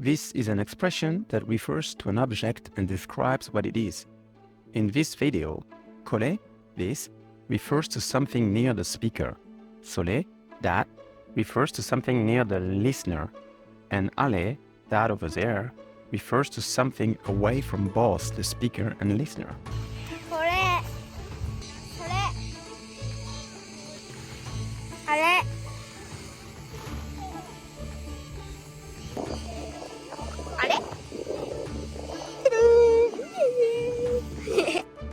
This is an expression that refers to an object and describes what it is. In this video, これ, this, refers to something near the speaker. それ, that, refers to something near the listener. And あれ, that over there, refers to something away from both the speaker and listener. これあれあれ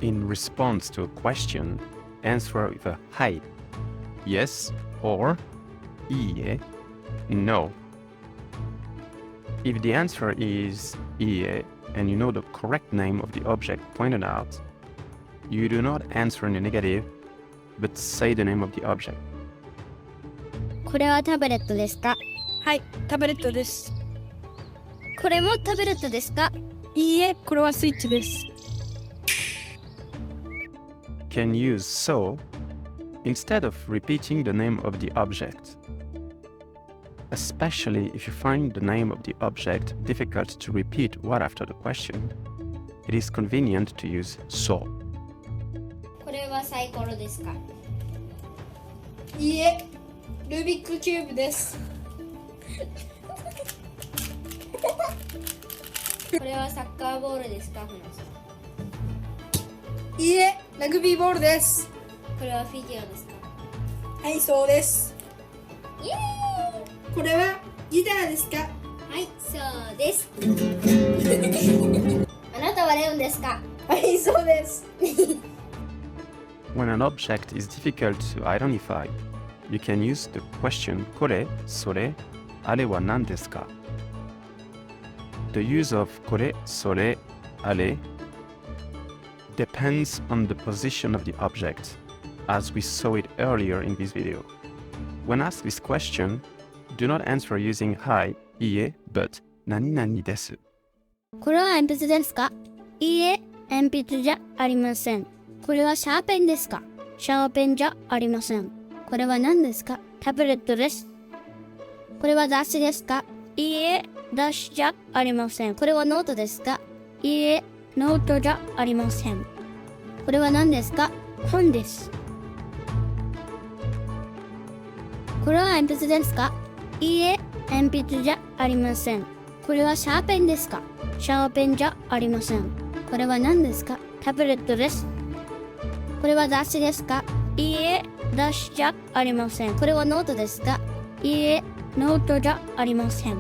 In response to a question, answer with a はい, yes, or いいえ, no. If the answer is いいえ and you know the correct name of the object pointed out, you do not answer in the negative, but say the name of the object. これはタブレットですか？はい、タブレットです。これもタブレットですか？いいえ、これはスイッチです。Can use so instead of repeating the name of the object, especially if you find the name of the object difficult to repeat right after the question. It is convenient to use so. これはサイコロですか？いいえ、ルービックキューブです。これはサッカーボールですか？いいえ、ラグビーボールです。これはフィギュアですか？はい、そうです。イエーイ。これはギターですか？はい、そうです。あなたはレオンですか？はい、そうです。When an object is difficult to identify, you can use the question これ、それ、あれは何ですか? The use of これ、それ、あれ depends on the position of the object, as we saw it earlier in this video. When asked this question, do not answer using はい、いいえ, but 何々です。これは鉛筆ですか？いいえ、鉛筆じゃありません。これはシャーペンですか？シャーペンじゃありません。これは何ですか？タブレットです。これは雑誌ですか？いいえ、雑誌じゃありません。これはノートですか？いいえ、ノートじゃありません。これは何ですか？本です。これは鉛筆ですか？いいえ、鉛筆じゃありません。これはシャーペンですか？シャーペンじゃありません。これは何ですか？タブレットです。これは雑誌ですか？いいえ、雑誌じゃありません。これはノートですか？いいえ、ノートじゃありません。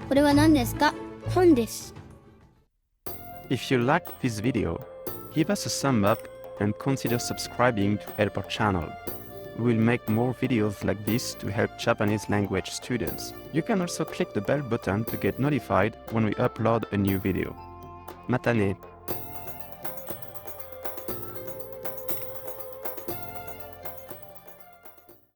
これは何ですか？本です。If you liked this video, give us a thumb up and consider subscribing to help our channel. We will make more videos like this to help Japanese language students. You can also click the bell button to get notified when we upload a new video. またね。